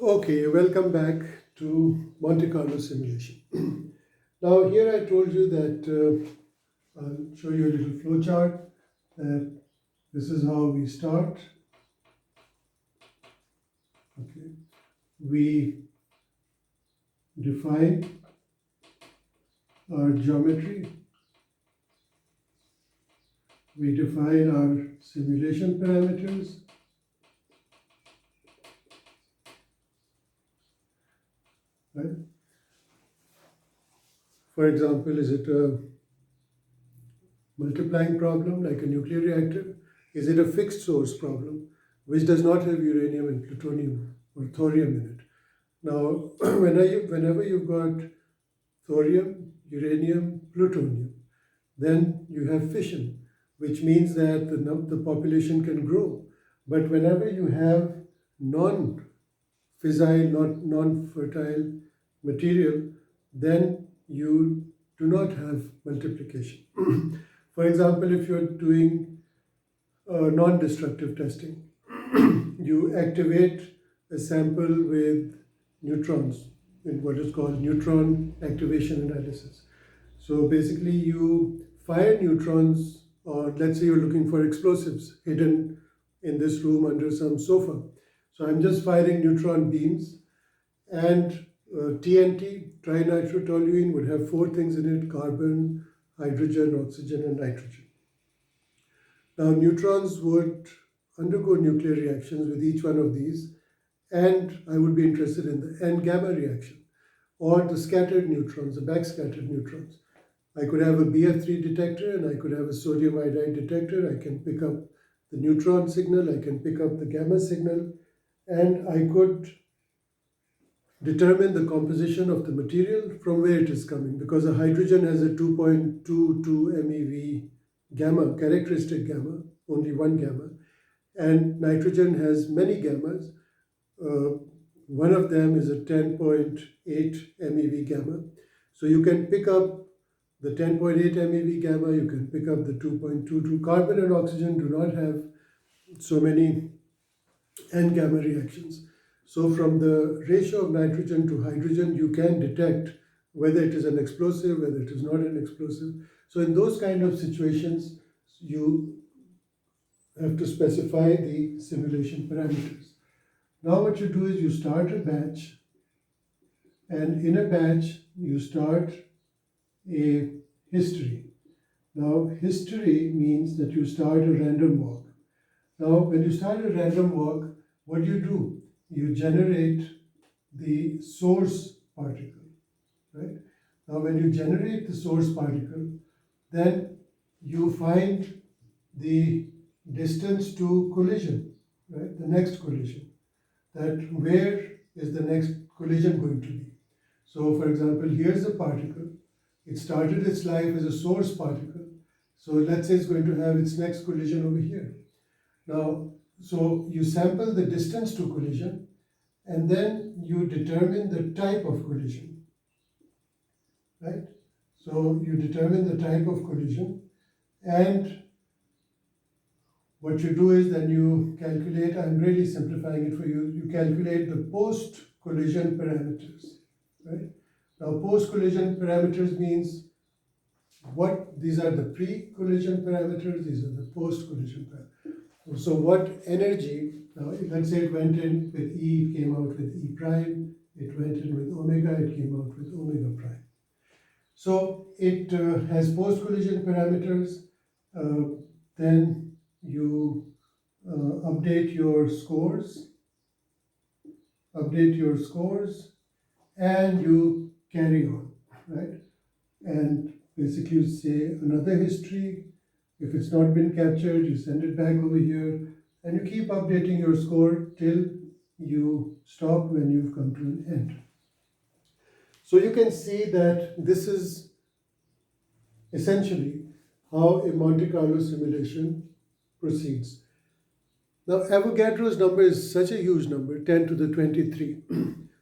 Okay, welcome back to Monte Carlo simulation. Now, here I told you that I'll show you a little flow chart. That this is how we start. Okay, we define our geometry. We define our simulation parameters. Right? For example, is it a multiplying problem like a nuclear reactor? Is it a fixed source problem which does not have uranium and plutonium or thorium in it? Now, whenever you've got thorium, uranium, plutonium, then you have fission, which means that the population can grow. But whenever you have non-fissile, not non-fertile material, then you do not have multiplication. For example, if you're doing non-destructive testing, you activate a sample with neutrons in what is called neutron activation analysis. So basically, you fire neutrons, or let's say you're looking for explosives hidden in this room under some sofa. So I'm just firing neutron beams, and TNT, trinitrotoluene, would have four things in it: carbon, hydrogen, oxygen, and nitrogen. Now, neutrons would undergo nuclear reactions with each one of these, and I would be interested in the N gamma reaction or the scattered neutrons, the backscattered neutrons. I could have a BF3 detector and I could have a sodium iodide detector. I can pick up the neutron signal, I can pick up the gamma signal, and I could determine the composition of the material from where it is coming, because a hydrogen has a 2.22 MeV gamma, characteristic gamma, only one gamma, and nitrogen has many gammas. One of them is a 10.8 MeV gamma. So you can pick up the 10.8 MeV gamma, you can pick up the 2.22. Carbon and oxygen do not have so many N gamma reactions. So from the ratio of nitrogen to hydrogen, you can detect whether it is an explosive, whether it is not an explosive. So in those kind of situations, you have to specify the simulation parameters. Now what you do is you start a batch, and in a batch you start a history. Now history means that you start a random walk. Now when you start a random walk, what do? You generate the source particle, right? Now when you generate the source particle, then you find the distance to collision, right? The next collision. That where is the next collision going to be? So for example, here's a particle. It started its life as a source particle. So let's say it's going to have its next collision over here. Now, so you sample the distance to collision, and then you determine the type of collision, right? So you determine the type of collision, and what you do is then you calculate, I'm really simplifying it for you, you calculate the post-collision parameters, right? Now post-collision parameters means these are the pre-collision parameters, these are the post-collision parameters. So what energy, now let's say it went in with E, it came out with E prime, it went in with omega, it came out with omega prime. So it has post-collision parameters, then you update your scores, and you carry on, right? And basically you say another history. If it's not been captured, you send it back over here, and you keep updating your score till you stop when you've come to an end. So you can see that this is essentially how a Monte Carlo simulation proceeds. Now, Avogadro's number is such a huge number, 10 to the 23.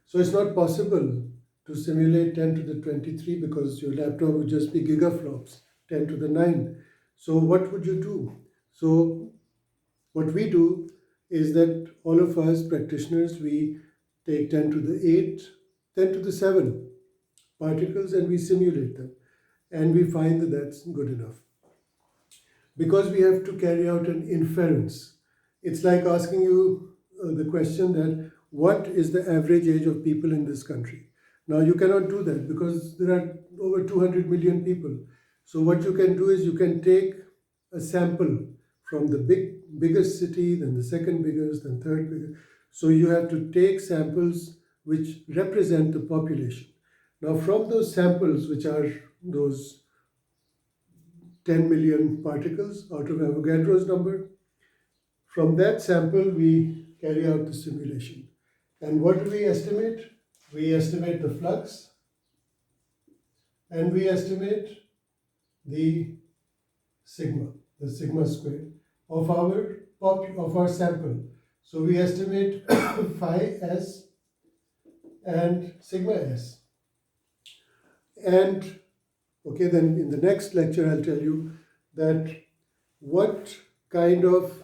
So it's not possible to simulate 10 to the 23 because your laptop would just be gigaflops, 10 to the 9. So what would you do? So What we do is that all of us practitioners, we take 10 to the 8, 10 to the 7 particles and we simulate them. And we find that that's good enough. Because we have to carry out an inference. It's like asking you the question that what is the average age of people in this country? Now you cannot do that because there are over 200 million people. So what you can do is you can take a sample from the biggest city, then the second biggest, then third biggest. So you have to take samples which represent the population. Now from those samples, which are those 10 million particles out of Avogadro's number. From that sample, we carry out the simulation. And what do we estimate? We estimate the flux and we estimate the the sigma squared of our sample. So we estimate phi s and sigma s. And okay, then in the next lecture, I'll tell you that what kind of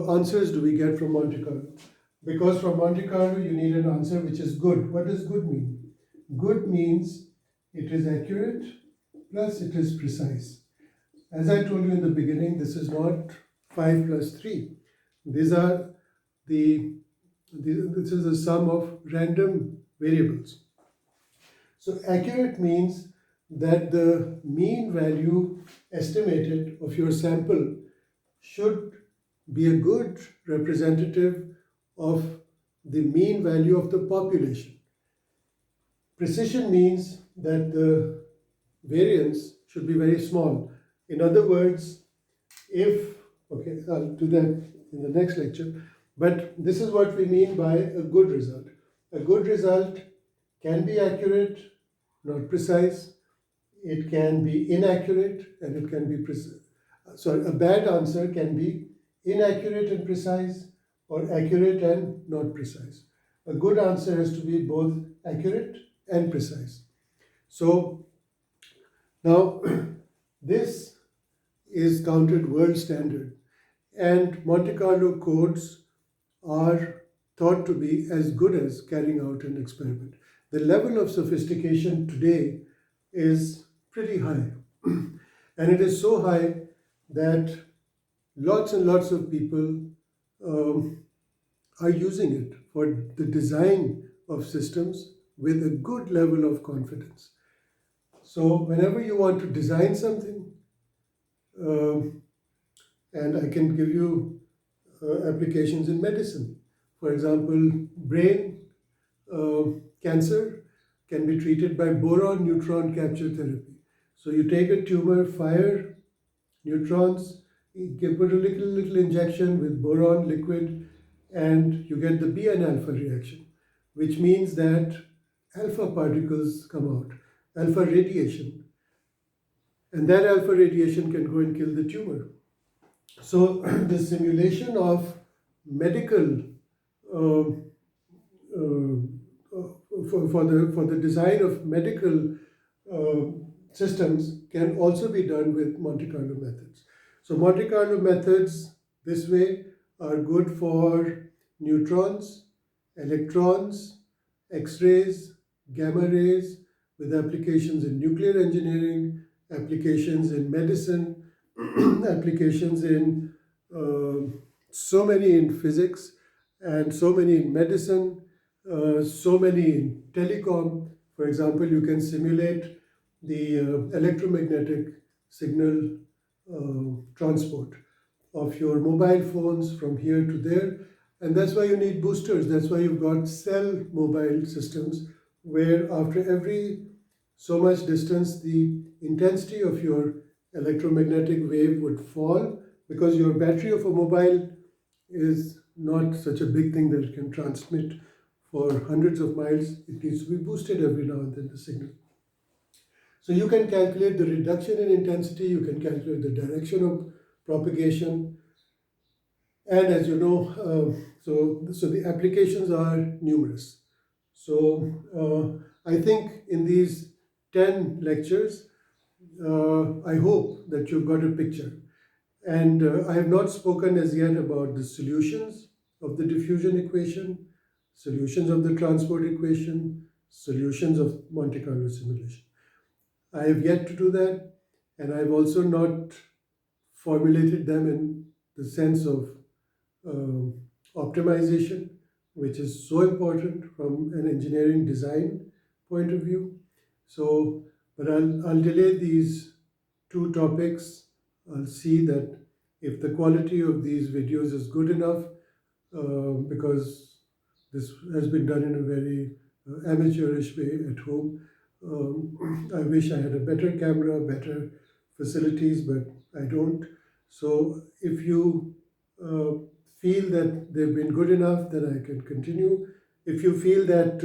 answers do we get from Monte Carlo? Because from Monte Carlo, you need an answer which is good. What does good mean? Good means it is accurate plus it is precise. As I told you in the beginning, this is not 5 plus 3. These are this is the sum of random variables. So accurate means that the mean value estimated of your sample should be a good representative of the mean value of the population. Precision means that the variance should be very small. In other words, okay, I'll do that in the next lecture, but this is what we mean by a good result. A good result can be accurate, not precise. It can be inaccurate and it can be precise. Sorry, a bad answer can be inaccurate and precise or accurate and not precise. A good answer has to be both accurate and precise. So now this is counted world standard and Monte Carlo codes are thought to be as good as carrying out an experiment. The level of sophistication today is pretty high. And it is so high that lots and lots of people um, are using it for the design of systems with a good level of confidence. So whenever you want to design something, um, and I can give you applications in medicine. For example, brain cancer can be treated by boron neutron capture therapy. So you take a tumor, fire neutrons, you put a little injection with boron liquid, and you get the BN alpha reaction, which means that alpha particles come out, alpha radiation, and that alpha radiation can go and kill the tumor. So the simulation of medical uh, for the design of medical uh, systems can also be done with Monte Carlo methods. So Monte Carlo methods this way are good for neutrons, electrons, X-rays, gamma rays, with applications in nuclear engineering, applications in medicine, applications in so many in physics and so many in medicine, so many in telecom. For example, you can simulate the electromagnetic signal transport of your mobile phones from here to there. And that's why you need boosters. That's why you've got cell mobile systems where after every so much distance, the intensity of your electromagnetic wave would fall because your battery of a mobile is not such a big thing that it can transmit for hundreds of miles. It needs to be boosted every now and then, the signal. So you can calculate the reduction in intensity, you can calculate the direction of propagation, and as you know, so the applications are numerous. So I think in these 10 lectures, I hope that you've got a picture. And I have not spoken as yet about the solutions of the diffusion equation, solutions of the transport equation, solutions of Monte Carlo simulation. I have yet to do that, and I've also not formulated them in the sense of uh, optimization, which is so important from an engineering design point of view. So, but I'll delay these two topics. I'll see that if the quality of these videos is good enough, because this has been done in a very amateurish way at home. I wish I had a better camera, better facilities, but I don't. So if you feel that they've been good enough, then I can continue. If you feel that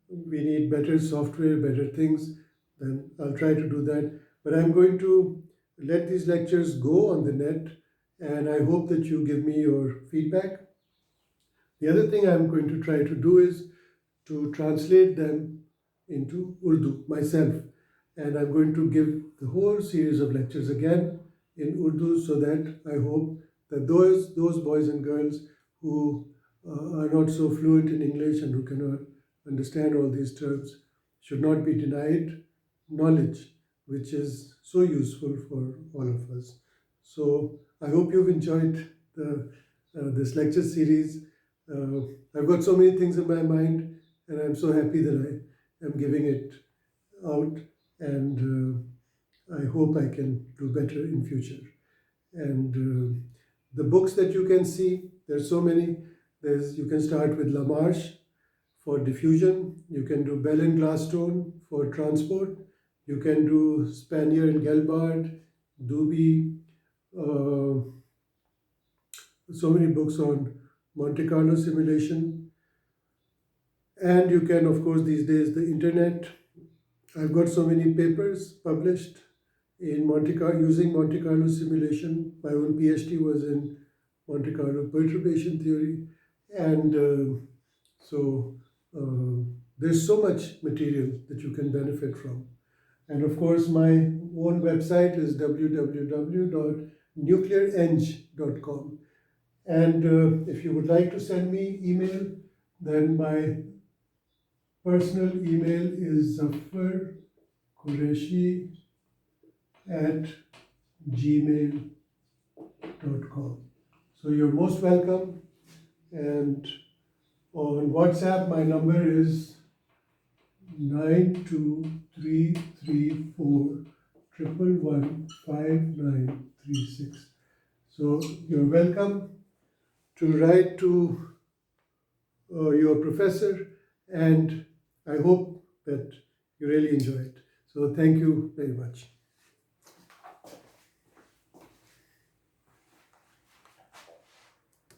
we need better software, better things, then I'll try to do that. But I'm going to let these lectures go on the net, and I hope that you give me your feedback. The other thing I'm going to try to do is to translate them into Urdu myself. And I'm going to give the whole series of lectures again in Urdu, so that I hope that those boys and girls who are not so fluent in English and who cannot understand all these terms should not be denied knowledge, which is so useful for all of us. So I hope you've enjoyed this lecture series. Uh, I've got so many things in my mind, and I'm so happy that I am giving it out, and I hope I can do better in future. And the books that you can see, there's so many. You can start with Lamarche for diffusion. You can do Bell and Gladstone for transport. You can do Spanier and Gelbard, Dubey. Uh, so many books on Monte Carlo simulation. And you can, of course, these days, the internet. I've got so many papers published in Monte Carlo using Monte Carlo simulation. My own PhD was in Monte Carlo perturbation theory. And so there's so much material that you can benefit from. And of course, my own website is www.nucleareng.com. And if you would like to send me email, then my personal email is zafarqureshi@gmail.com. So you're most welcome. And on WhatsApp, my number is 92334 So you're welcome to write to your professor, and I hope that you really enjoy it. So thank you very much.